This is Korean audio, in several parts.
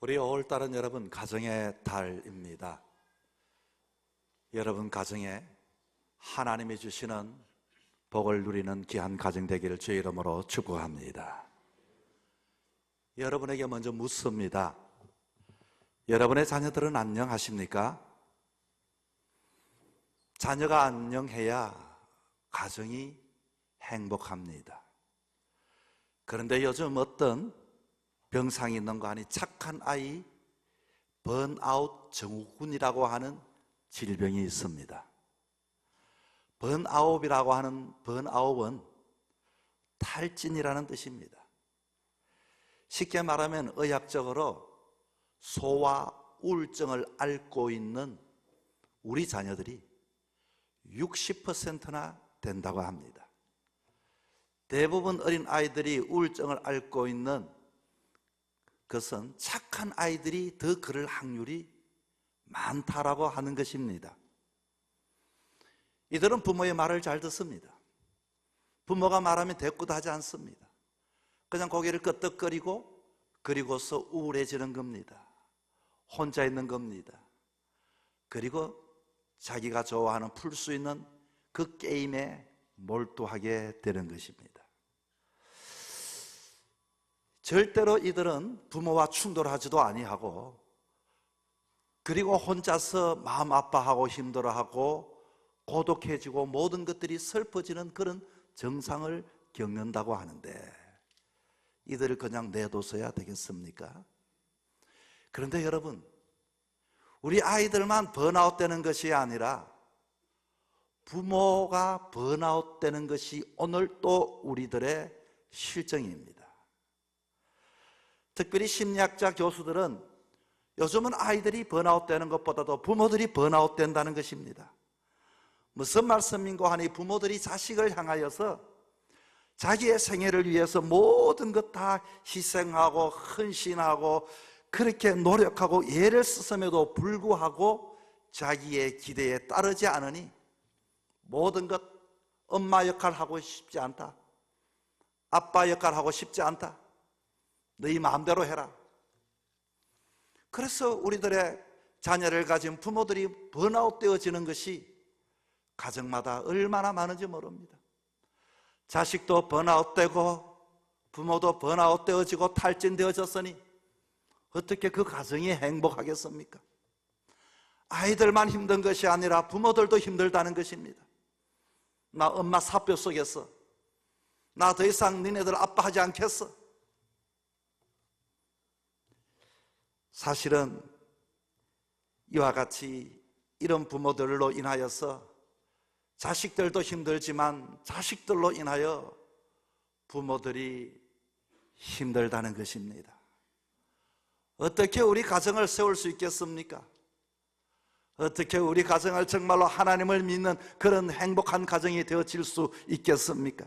우리 5월달은 여러분 가정의 달입니다. 여러분 가정에 하나님이 주시는 복을 누리는 귀한 가정 되기를 주의 이름으로 축복합니다. 여러분에게 먼저 묻습니다. 여러분의 자녀들은 안녕하십니까? 자녀가 안녕해야 가정이 행복합니다. 그런데 요즘 어떤 병상이 있는 거 아니 착한 아이 번아웃 증후군이라고 하는 질병이 있습니다. 번아웃이라고 하는 번아웃은 탈진이라는 뜻입니다. 쉽게 말하면 의학적으로 소아 우울증을 앓고 있는 우리 자녀들이 60%나 된다고 합니다. 대부분 어린 아이들이 우울증을 앓고 있는 그것은 착한 아이들이 더 그럴 확률이 많다라고 하는 것입니다. 이들은 부모의 말을 잘 듣습니다. 부모가 말하면 대꾸도 하지 않습니다. 그냥 고개를 끄덕거리고 그리고서 우울해지는 겁니다. 혼자 있는 겁니다. 그리고 자기가 좋아하는 풀 수 있는 그 게임에 몰두하게 되는 것입니다. 절대로 이들은 부모와 충돌하지도 아니하고 그리고 혼자서 마음 아파하고 힘들어하고 고독해지고 모든 것들이 슬퍼지는 그런 증상을 겪는다고 하는데 이들을 그냥 내둬서야 되겠습니까? 그런데 여러분, 우리 아이들만 번아웃 되는 것이 아니라 부모가 번아웃 되는 것이 오늘 또 우리들의 실정입니다. 특별히 심리학자 교수들은 요즘은 아이들이 번아웃 되는 것보다도 부모들이 번아웃 된다는 것입니다. 무슨 말씀인고 하니 부모들이 자식을 향하여서 자기의 생애를 위해서 모든 것 다 희생하고 헌신하고 그렇게 노력하고 애를 쓰음에도 불구하고 자기의 기대에 따르지 않으니 모든 것 엄마 역할 하고 싶지 않다, 아빠 역할 하고 싶지 않다, 너희 마음대로 해라. 그래서 우리들의 자녀를 가진 부모들이 번아웃 되어지는 것이 가정마다 얼마나 많은지 모릅니다. 자식도 번아웃 되고 부모도 번아웃 되어지고 탈진되어졌으니 어떻게 그 가정이 행복하겠습니까? 아이들만 힘든 것이 아니라 부모들도 힘들다는 것입니다. 나 엄마 사표 쓰겠어. 나 더 이상 니네들 아빠하지 않겠어. 사실은 이와 같이 이런 부모들로 인하여서 자식들도 힘들지만 자식들로 인하여 부모들이 힘들다는 것입니다. 어떻게 우리 가정을 세울 수 있겠습니까? 어떻게 우리 가정을 정말로 하나님을 믿는 그런 행복한 가정이 되어질 수 있겠습니까?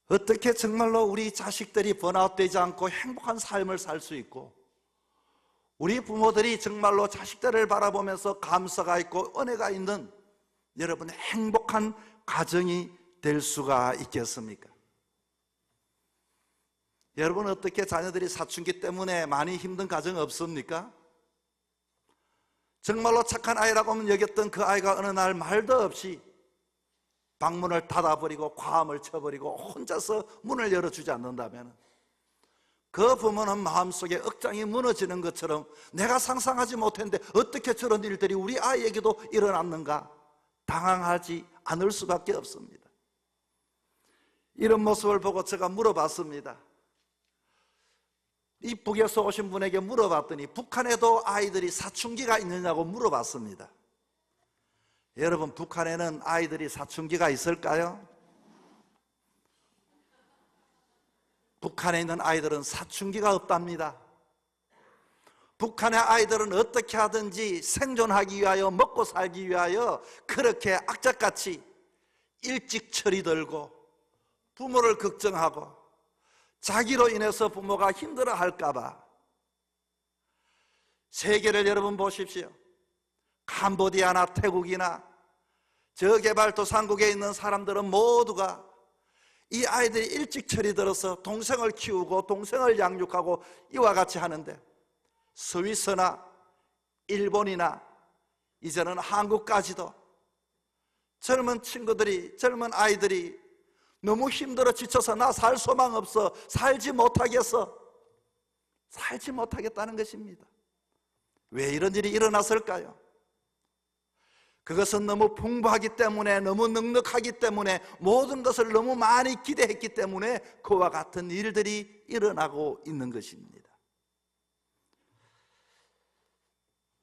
어떻게 정말로 우리 자식들이 번아웃되지 않고 행복한 삶을 살 수 있고 우리 부모들이 정말로 자식들을 바라보면서 감사가 있고 은혜가 있는 여러분 행복한 가정이 될 수가 있겠습니까? 여러분 어떻게 자녀들이 사춘기 때문에 많이 힘든 가정 없습니까? 정말로 착한 아이라고 여겼던 그 아이가 어느 날 말도 없이 방문을 닫아버리고 과음을 쳐버리고 혼자서 문을 열어주지 않는다면 그 부모는 마음속에 억장이 무너지는 것처럼 내가 상상하지 못했는데 어떻게 저런 일들이 우리 아이에게도 일어났는가 당황하지 않을 수밖에 없습니다. 이런 모습을 보고 제가 물어봤습니다. 이 북에서 오신 분에게 물어봤더니 북한에도 아이들이 사춘기가 있느냐고 물어봤습니다. 여러분 북한에는 아이들이 사춘기가 있을까요? 북한에 있는 아이들은 사춘기가 없답니다. 북한의 아이들은 어떻게 하든지 생존하기 위하여 먹고 살기 위하여 그렇게 악착같이 일찍 철이 들고 부모를 걱정하고 자기로 인해서 부모가 힘들어할까 봐 세계를 여러분 보십시오. 캄보디아나 태국이나 저개발도상국에 있는 사람들은 모두가 이 아이들이 일찍 철이 들어서 동생을 키우고 동생을 양육하고 이와 같이 하는데, 스위스나 일본이나 이제는 한국까지도 젊은 친구들이, 젊은 아이들이 너무 힘들어 지쳐서 나 살 소망 없어, 살지 못하겠어, 살지 못하겠다는 것입니다. 왜 이런 일이 일어났을까요? 그것은 너무 풍부하기 때문에, 너무 넉넉하기 때문에, 모든 것을 너무 많이 기대했기 때문에 그와 같은 일들이 일어나고 있는 것입니다.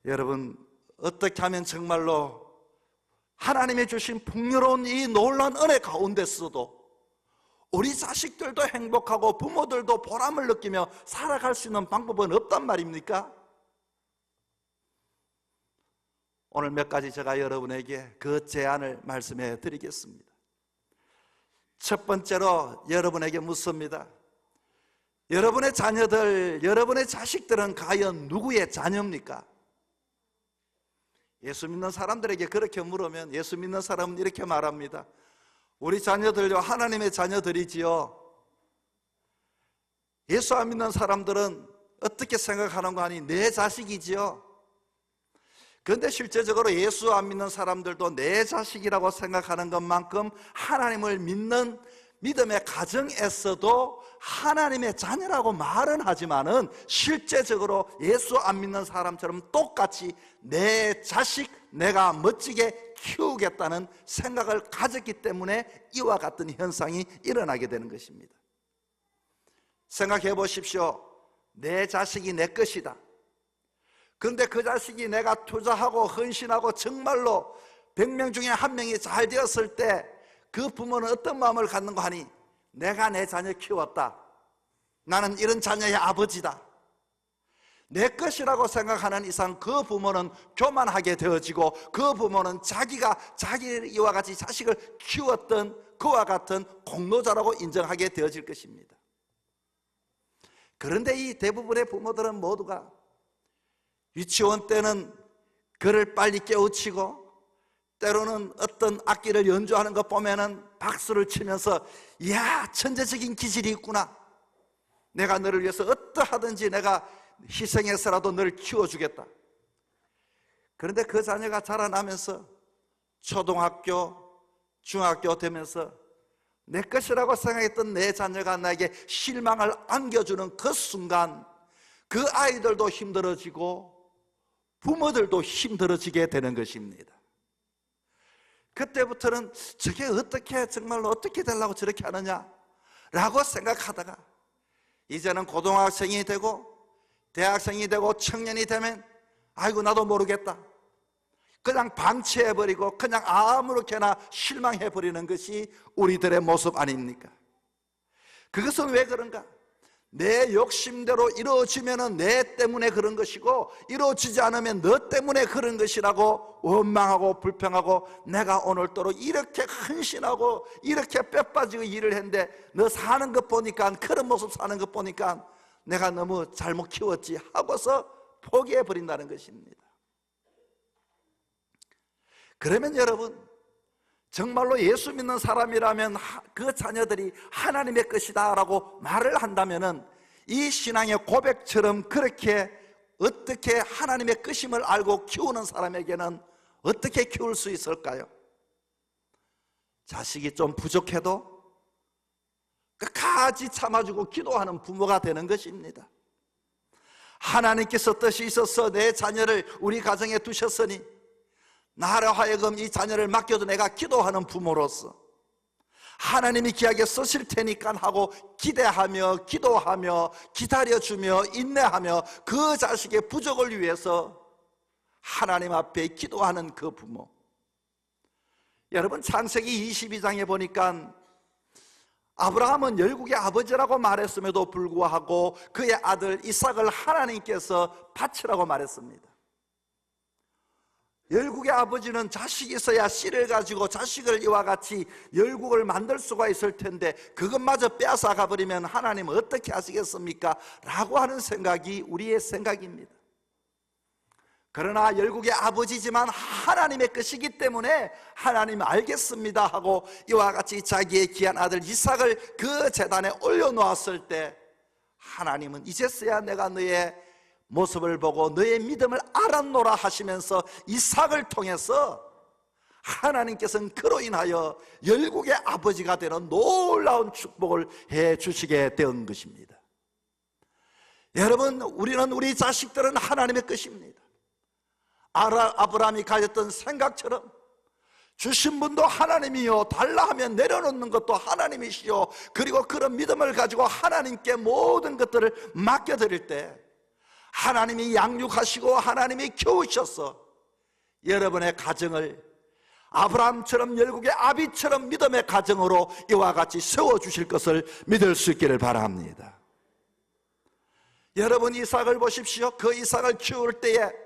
여러분, 어떻게 하면 정말로 하나님이 주신 풍요로운 이 놀라운 은혜 가운데서도 우리 자식들도 행복하고 부모들도 보람을 느끼며 살아갈 수 있는 방법은 없단 말입니까? 오늘 몇 가지 제가 여러분에게 그 제안을 말씀해 드리겠습니다. 첫 번째로 여러분에게 묻습니다. 여러분의 자녀들, 여러분의 자식들은 과연 누구의 자녀입니까? 예수 믿는 사람들에게 그렇게 물으면 예수 믿는 사람은 이렇게 말합니다. 우리 자녀들요, 하나님의 자녀들이지요. 예수 안 믿는 사람들은 어떻게 생각하는 거 아니? 내 자식이지요. 그런데 실제적으로 예수 안 믿는 사람들도 내 자식이라고 생각하는 것만큼 하나님을 믿는 믿음의 가정에서도 하나님의 자녀라고 말은 하지만은 실제적으로 예수 안 믿는 사람처럼 똑같이 내 자식 내가 멋지게 키우겠다는 생각을 가졌기 때문에 이와 같은 현상이 일어나게 되는 것입니다. 생각해 보십시오. 내 자식이 내 것이다. 그런데 그 자식이 내가 투자하고 헌신하고 정말로 100명 중에 한 명이 잘 되었을 때 그 부모는 어떤 마음을 갖는가 하니, 내가 내 자녀 키웠다, 나는 이런 자녀의 아버지다, 내 것이라고 생각하는 이상 그 부모는 교만하게 되어지고, 그 부모는 자기가 이와 같이 자식을 키웠던 그와 같은 공로자라고 인정하게 되어질 것입니다. 그런데 이 대부분의 부모들은 모두가 유치원 때는 그를 빨리 깨우치고, 때로는 어떤 악기를 연주하는 것 보면은 박수를 치면서, 이야, 천재적인 기질이 있구나, 내가 너를 위해서 어떠하든지 내가 희생해서라도 너를 키워주겠다. 그런데 그 자녀가 자라나면서 초등학교, 중학교 되면서 내 것이라고 생각했던 내 자녀가 나에게 실망을 안겨주는 그 순간, 그 아이들도 힘들어지고 부모들도 힘들어지게 되는 것입니다. 그때부터는 저게 어떻게, 정말로 어떻게 되려고 저렇게 하느냐 라고 생각하다가, 이제는 고등학생이 되고 대학생이 되고 청년이 되면 아이고 나도 모르겠다, 그냥 방치해버리고 그냥 아무렇게나 실망해버리는 것이 우리들의 모습 아닙니까? 그것은 왜 그런가? 내 욕심대로 이루어지면 내 때문에 그런 것이고, 이루어지지 않으면 너 때문에 그런 것이라고 원망하고 불평하고, 내가 오늘도록 이렇게 헌신하고 이렇게 뼈 빠지고 일을 했는데 너 사는 것 보니까, 그런 모습 사는 것 보니까 내가 너무 잘못 키웠지 하고서 포기해버린다는 것입니다. 그러면 여러분, 정말로 예수 믿는 사람이라면 그 자녀들이 하나님의 것이다 라고 말을 한다면, 이 신앙의 고백처럼 그렇게 어떻게 하나님의 것임을 알고 키우는 사람에게는 어떻게 키울 수 있을까요? 자식이 좀 부족해도 끝까지 참아주고 기도하는 부모가 되는 것입니다. 하나님께서 뜻이 있어서 내 자녀를 우리 가정에 두셨으니 나로 하여금 이 자녀를 맡겨도 내가 기도하는 부모로서 하나님이 귀하게 쓰실 테니까 하고 기대하며 기도하며 기다려주며 인내하며 그 자식의 부족을 위해서 하나님 앞에 기도하는 그 부모. 여러분, 창세기 22장에 보니까 아브라함은 열국의 아버지라고 말했음에도 불구하고 그의 아들 이삭을 하나님께서 바치라고 말했습니다. 열국의 아버지는 자식이 있어야 씨를 가지고 자식을 이와 같이 열국을 만들 수가 있을 텐데 그것마저 빼앗아 가버리면 하나님은 어떻게 하시겠습니까? 라고 하는 생각이 우리의 생각입니다. 그러나 열국의 아버지지만 하나님의 것이기 때문에 하나님 알겠습니다 하고 이와 같이 자기의 귀한 아들 이삭을 그 제단에 올려놓았을 때 하나님은 이제서야 내가 너의 모습을 보고 너의 믿음을 알았노라 하시면서 이삭을 통해서 하나님께서는 그로 인하여 열국의 아버지가 되는 놀라운 축복을 해 주시게 된 것입니다. 여러분, 우리는 우리 자식들은 하나님의 것입니다. 아브라함이 가졌던 생각처럼 주신 분도 하나님이요, 달라 하면 내려놓는 것도 하나님이시요, 그리고 그런 믿음을 가지고 하나님께 모든 것들을 맡겨드릴 때 하나님이 양육하시고 하나님이 키우셔서 여러분의 가정을 아브라함처럼 열국의 아비처럼 믿음의 가정으로 이와 같이 세워주실 것을 믿을 수 있기를 바랍니다. 여러분, 이삭을 보십시오. 그 이삭을 키울 때에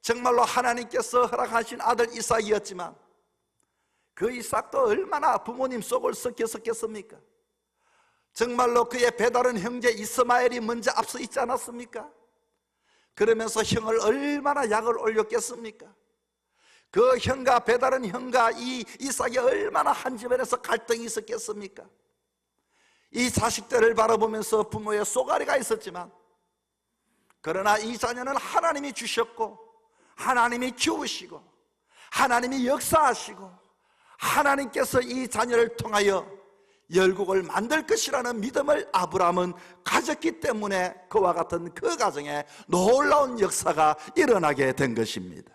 정말로 하나님께서 허락하신 아들 이삭이었지만 그 이삭도 얼마나 부모님 속을 썩혔었겠습니까? 정말로 그의 배다른 형제 이스마엘이 먼저 앞서 있지 않았습니까? 그러면서 형을 얼마나 약을 올렸겠습니까? 그 형과 배다른 형과 이 이삭이 얼마나 한 집안에서 갈등이 있었겠습니까? 이 자식들을 바라보면서 부모의 쏘가리가 있었지만 그러나 이 자녀는 하나님이 주셨고 하나님이 키우시고 하나님이 역사하시고 하나님께서 이 자녀를 통하여 열국을 만들 것이라는 믿음을 아브라함은 가졌기 때문에 그와 같은 그 가정에 놀라운 역사가 일어나게 된 것입니다.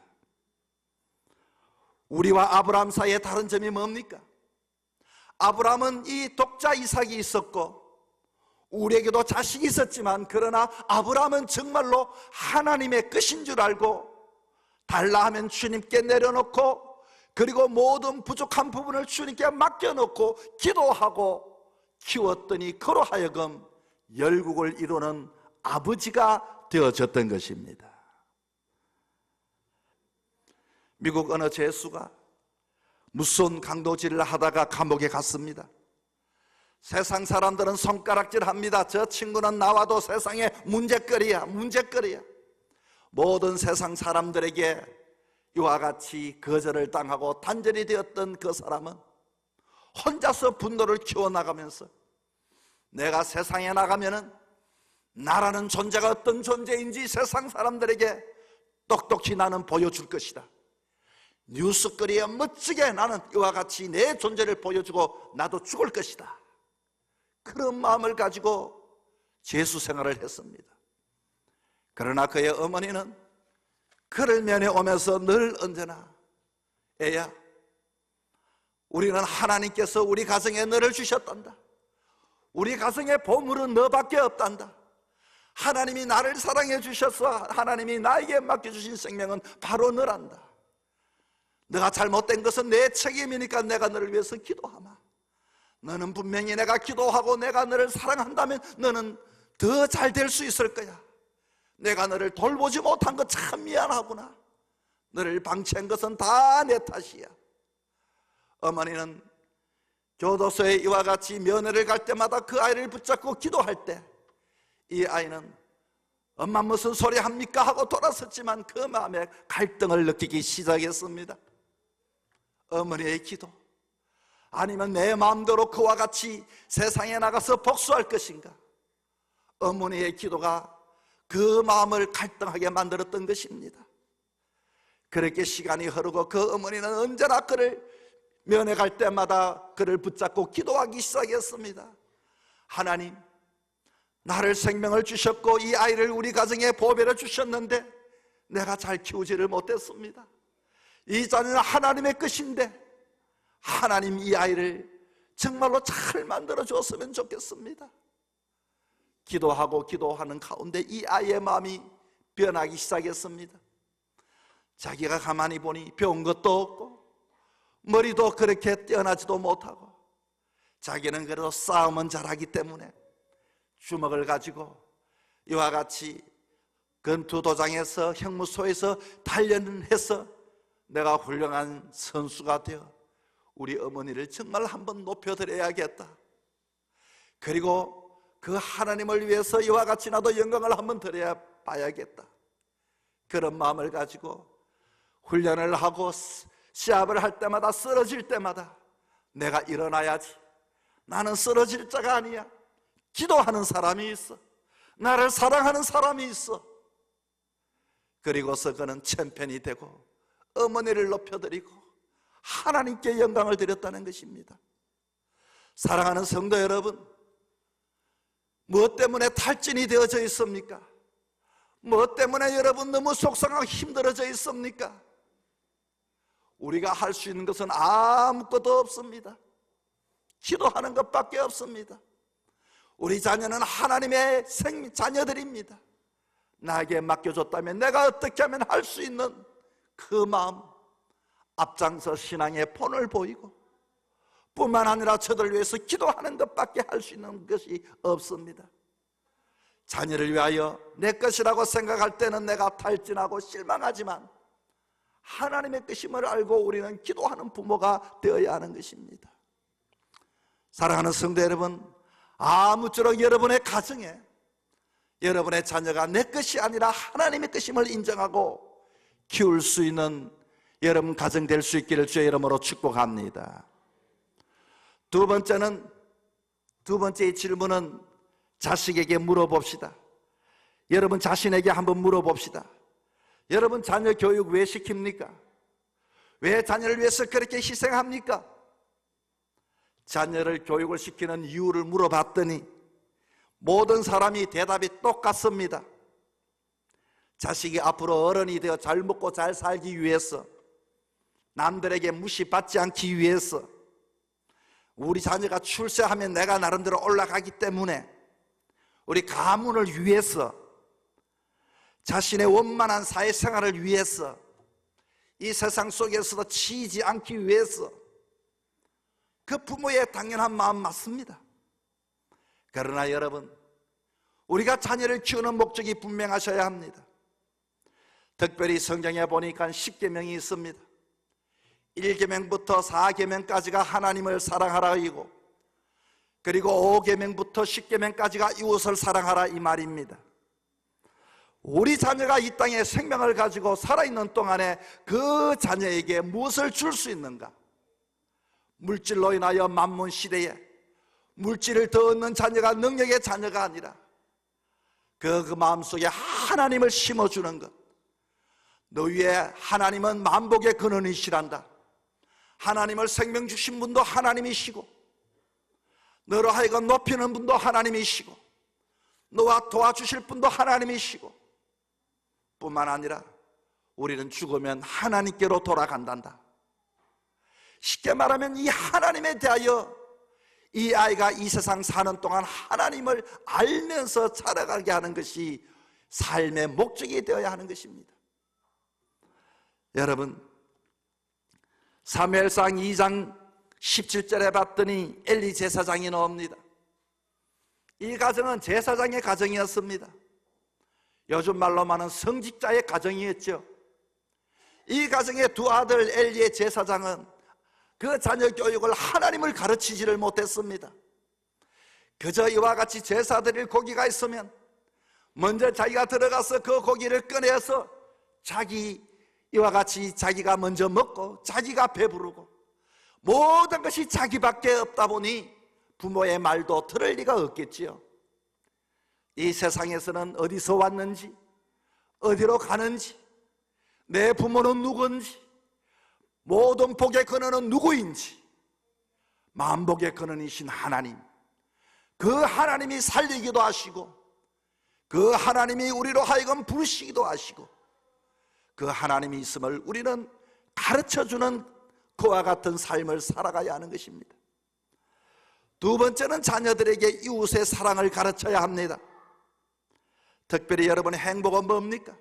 우리와 아브라함 사이에 다른 점이 뭡니까? 아브라함은 이 독자 이삭이 있었고 우리에게도 자식이 있었지만 그러나 아브라함은 정말로 하나님의 것인 줄 알고 달라 하면 주님께 내려놓고 그리고 모든 부족한 부분을 주님께 맡겨놓고 기도하고 키웠더니 그로 하여금 열국을 이루는 아버지가 되어졌던 것입니다. 미국 어느 죄수가 무서운 강도질을 하다가 감옥에 갔습니다. 세상 사람들은 손가락질합니다. 저 친구는 나와도 세상에 문제거리야. 모든 세상 사람들에게 이와 같이 거절을 당하고 단절이 되었던 그 사람은 혼자서 분노를 키워나가면서 내가 세상에 나가면은 나라는 존재가 어떤 존재인지 세상 사람들에게 똑똑히 나는 보여줄 것이다. 뉴스거리에 멋지게 나는 이와 같이 내 존재를 보여주고 나도 죽을 것이다. 그런 마음을 가지고 죄수 생활을 했습니다. 그러나 그의 어머니는 그를 면회오면서 늘 언제나 애야, 우리는 하나님께서 우리 가정에 너를 주셨단다. 우리 가정의 보물은 너밖에 없단다. 하나님이 나를 사랑해 주셔서 하나님이 나에게 맡겨주신 생명은 바로 너란다. 너가 잘못된 것은 내 책임이니까 내가 너를 위해서 기도하마. 너는 분명히 내가 기도하고 내가 너를 사랑한다면 너는 더 잘 될 수 있을 거야. 내가 너를 돌보지 못한 것 참 미안하구나. 너를 방치한 것은 다 내 탓이야. 어머니는 교도소에 이와 같이 면회를 갈 때마다 그 아이를 붙잡고 기도할 때 이 아이는 엄마 무슨 소리 합니까? 하고 돌아섰지만 그 마음에 갈등을 느끼기 시작했습니다. 어머니의 기도, 아니면 내 마음대로 그와 같이 세상에 나가서 복수할 것인가? 어머니의 기도가 그 마음을 갈등하게 만들었던 것입니다. 그렇게 시간이 흐르고 그 어머니는 언제나 그를 면회 갈 때마다 그를 붙잡고 기도하기 시작했습니다. 하나님, 나를 생명을 주셨고 이 아이를 우리 가정에 보배를 주셨는데 내가 잘 키우지를 못했습니다. 이 자녀는 하나님의 것인데 하나님 이 아이를 정말로 잘 만들어 줬으면 좋겠습니다. 기도하고 기도하는 가운데 이 아이의 마음이 변하기 시작했습니다. 자기가 가만히 보니 배운 것도 없고 머리도 그렇게 뛰어나지도 못하고 자기는 그래도 싸움은 잘하기 때문에 주먹을 가지고 이와 같이 권투도장에서 형무소에서 단련해서 내가 훌륭한 선수가 되어 우리 어머니를 정말 한번 높여드려야겠다. 그리고 그 하나님을 위해서 이와 같이 나도 영광을 한번 드려야 봐야겠다. 그런 마음을 가지고 훈련을 하고 시합을 할 때마다 쓰러질 때마다 내가 일어나야지, 나는 쓰러질 자가 아니야, 기도하는 사람이 있어, 나를 사랑하는 사람이 있어. 그리고서 그는 챔피언이 되고 어머니를 높여드리고 하나님께 영광을 드렸다는 것입니다. 사랑하는 성도 여러분, 무엇 때문에 탈진이 되어져 있습니까? 무엇 때문에 여러분 너무 속상하고 힘들어져 있습니까? 우리가 할 수 있는 것은 아무것도 없습니다. 기도하는 것밖에 없습니다. 우리 자녀는 하나님의 자녀들입니다. 나에게 맡겨줬다면 내가 어떻게 하면 할 수 있는 그 마음, 앞장서 신앙의 본을 보이고 뿐만 아니라 저들 위해서 기도하는 것밖에 할 수 있는 것이 없습니다. 자녀를 위하여 내 것이라고 생각할 때는 내가 탈진하고 실망하지만 하나님의 것임을 알고 우리는 기도하는 부모가 되어야 하는 것입니다. 사랑하는 성도 여러분, 아무쪼록 여러분의 가정에 여러분의 자녀가 내 것이 아니라 하나님의 것임을 인정하고 키울 수 있는 여러분 가정 될 수 있기를 주의 이름으로 축복합니다. 두 번째 질문은 자식에게 물어봅시다. 여러분 자신에게 한번 물어봅시다. 여러분 자녀 교육 왜 시킵니까? 왜 자녀를 위해서 그렇게 희생합니까? 자녀를 교육을 시키는 이유를 물어봤더니 모든 사람이 대답이 똑같습니다. 자식이 앞으로 어른이 되어 잘 먹고 잘 살기 위해서, 남들에게 무시받지 않기 위해서, 우리 자녀가 출세하면 내가 나름대로 올라가기 때문에, 우리 가문을 위해서, 자신의 원만한 사회생활을 위해서, 이 세상 속에서도 치이지 않기 위해서, 그 부모의 당연한 마음 맞습니다. 그러나 여러분, 우리가 자녀를 키우는 목적이 분명하셔야 합니다. 특별히 성경에 보니까 10계명이 있습니다. 1계명부터 4계명까지가 하나님을 사랑하라이고, 그리고 5계명부터 10계명까지가 이웃을 사랑하라 이 말입니다. 우리 자녀가 이 땅에 생명을 가지고 살아있는 동안에 그 자녀에게 무엇을 줄 수 있는가? 물질로 인하여 만문 시대에 물질을 더 얻는 자녀가 능력의 자녀가 아니라 그 마음속에 하나님을 심어주는 것. 너 위에 하나님은 만복의 근원이시란다. 하나님을 생명 주신 분도 하나님이시고, 너로 하여금 높이는 분도 하나님이시고, 너와 도와주실 분도 하나님이시고, 뿐만 아니라 우리는 죽으면 하나님께로 돌아간단다. 쉽게 말하면 이 하나님에 대하여 이 아이가 이 세상 사는 동안 하나님을 알면서 살아가게 하는 것이 삶의 목적이 되어야 하는 것입니다. 여러분, 사무엘상 2장 17절에 봤더니 엘리 제사장이 나옵니다. 이 가정은 제사장의 가정이었습니다. 요즘 말로 말하는 성직자의 가정이었죠. 이 가정의 두 아들 엘리의 제사장은 그 자녀 교육을 하나님을 가르치지를 못했습니다. 그저 이와 같이 제사 드릴 고기가 있으면 먼저 자기가 들어가서 그 고기를 꺼내서 이와 같이 자기가 먼저 먹고 자기가 배부르고 모든 것이 자기밖에 없다 보니 부모의 말도 들을 리가 없겠지요. 이 세상에서는 어디서 왔는지, 어디로 가는지, 내 부모는 누군지, 모든 복의 근원은 누구인지, 만복의 근원이신 하나님, 그 하나님이 살리기도 하시고 그 하나님이 우리로 하여금 부르시기도 하시고 그 하나님이 있음을 우리는 가르쳐주는 그와 같은 삶을 살아가야 하는 것입니다. 두 번째는 자녀들에게 이웃의 사랑을 가르쳐야 합니다. 특별히 여러분의 행복은 뭡니까?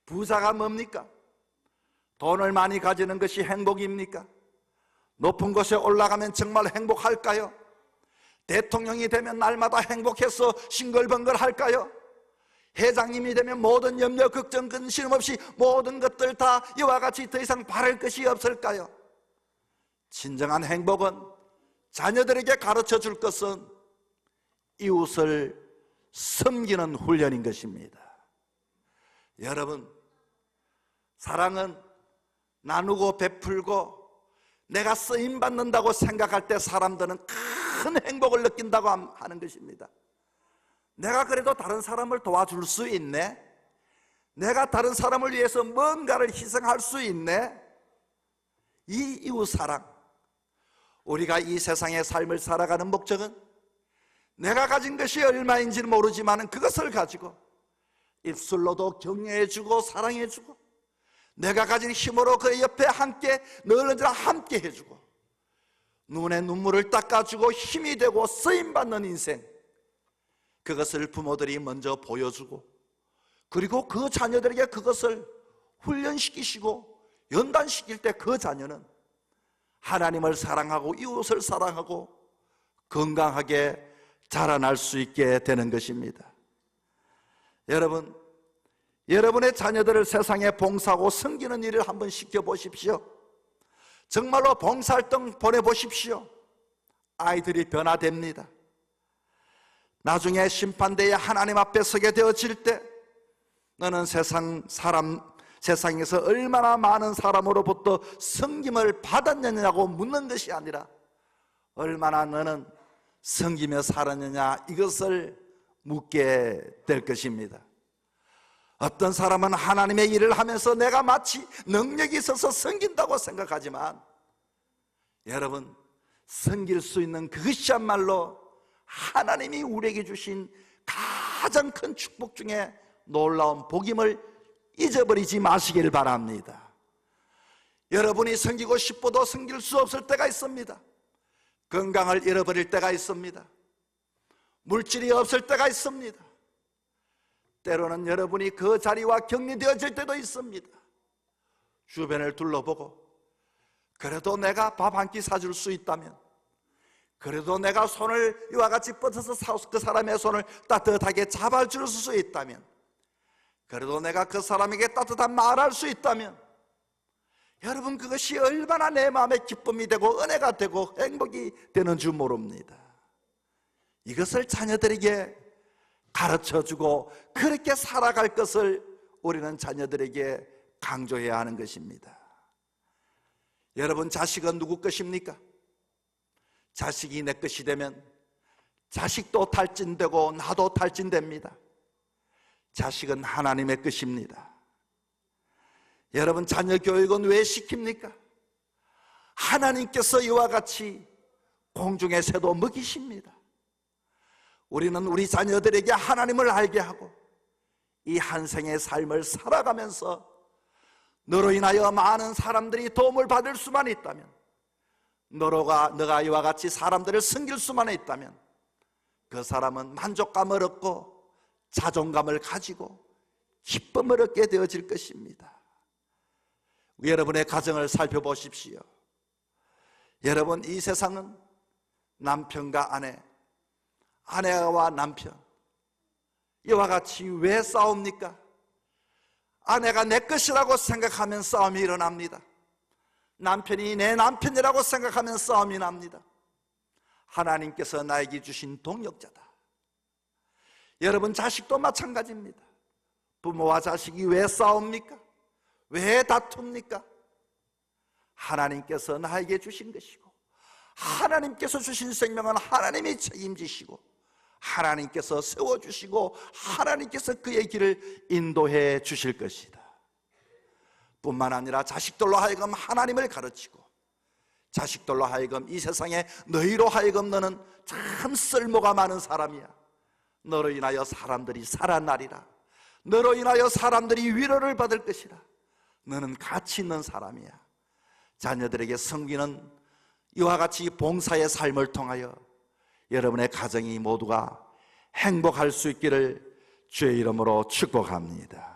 부자가 뭡니까? 돈을 많이 가지는 것이 행복입니까? 높은 곳에 올라가면 정말 행복할까요? 대통령이 되면 날마다 행복해서 싱글벙글 할까요? 회장님이 되면 모든 염려, 걱정, 근심 없이 모든 것들 다 이와 같이 더 이상 바랄 것이 없을까요? 진정한 행복은 자녀들에게 가르쳐 줄 것은 이웃을 섬기는 훈련인 것입니다. 여러분, 사랑은 나누고 베풀고 내가 쓰임받는다고 생각할 때 사람들은 큰 행복을 느낀다고 하는 것입니다. 내가 그래도 다른 사람을 도와줄 수 있네, 내가 다른 사람을 위해서 뭔가를 희생할 수 있네. 이 이웃사랑, 우리가 이 세상의 삶을 살아가는 목적은 내가 가진 것이 얼마인지는 모르지만 그것을 가지고 입술로도 격려해주고 사랑해주고, 내가 가진 힘으로 그 옆에 함께 늘 언제나 함께 해주고, 눈에 눈물을 닦아주고 힘이 되고 쓰임받는 인생, 그것을 부모들이 먼저 보여주고, 그리고 그 자녀들에게 그것을 훈련시키시고 연단시킬 때 그 자녀는 하나님을 사랑하고 이웃을 사랑하고 건강하게 자라날 수 있게 되는 것입니다. 여러분, 여러분의 자녀들을 세상에 봉사하고 섬기는 일을 한번 시켜보십시오. 정말로 봉사활동 보내보십시오. 아이들이 변화됩니다. 나중에 심판대에 하나님 앞에 서게 되어질 때 너는 세상에서 얼마나 많은 사람으로부터 섬김을 받았느냐고 묻는 것이 아니라 얼마나 너는 섬기며 살았느냐, 이것을 묻게 될 것입니다. 어떤 사람은 하나님의 일을 하면서 내가 마치 능력이 있어서 섬긴다고 생각하지만, 여러분, 섬길 수 있는 그것이야말로 하나님이 우리에게 주신 가장 큰 축복 중에 놀라운 복임을 잊어버리지 마시길 바랍니다. 여러분이 섬기고 싶어도 섬길 수 없을 때가 있습니다. 건강을 잃어버릴 때가 있습니다. 물질이 없을 때가 있습니다. 때로는 여러분이 그 자리와 격리되어질 때도 있습니다. 주변을 둘러보고 그래도 내가 밥 한 끼 사줄 수 있다면, 그래도 내가 손을 이와 같이 뻗어서 그 사람의 손을 따뜻하게 잡아줄 수 있다면, 그래도 내가 그 사람에게 따뜻한 말할 수 있다면, 여러분, 그것이 얼마나 내 마음에 기쁨이 되고 은혜가 되고 행복이 되는 줄 모릅니다. 이것을 자녀들에게 가르쳐주고 그렇게 살아갈 것을 우리는 자녀들에게 강조해야 하는 것입니다. 여러분, 자식은 누구 것입니까? 자식이 내 것이 되면 자식도 탈진되고 나도 탈진됩니다. 자식은 하나님의 것입니다. 여러분, 자녀 교육은 왜 시킵니까? 하나님께서 이와 같이 공중의 새도 먹이십니다. 우리는 우리 자녀들에게 하나님을 알게 하고 이 한 생의 삶을 살아가면서 너로 인하여 많은 사람들이 도움을 받을 수만 있다면, 너가 이와 같이 사람들을 섬길 수만 있다면 그 사람은 만족감을 얻고 자존감을 가지고 기쁨을 얻게 되어질 것입니다. 여러분의 가정을 살펴보십시오. 여러분, 이 세상은 남편과 아내, 아내와 남편, 이와 같이 왜 싸웁니까? 아내가 내 것이라고 생각하면 싸움이 일어납니다. 남편이 내 남편이라고 생각하면 싸움이 납니다. 하나님께서 나에게 주신 동력자다. 여러분, 자식도 마찬가지입니다. 부모와 자식이 왜 싸웁니까? 왜 다툽니까? 하나님께서 나에게 주신 것이고, 하나님께서 주신 생명은 하나님이 책임지시고, 하나님께서 세워주시고, 하나님께서 그의 길을 인도해 주실 것이다. 뿐만 아니라 자식들로 하여금 하나님을 가르치고, 자식들로 하여금 이 세상에 너희로 하여금 너는 참 쓸모가 많은 사람이야, 너로 인하여 사람들이 살아나리라, 너로 인하여 사람들이 위로를 받을 것이라, 너는 가치 있는 사람이야. 자녀들에게 섬기는 이와 같이 봉사의 삶을 통하여 여러분의 가정이 모두가 행복할 수 있기를 주의 이름으로 축복합니다.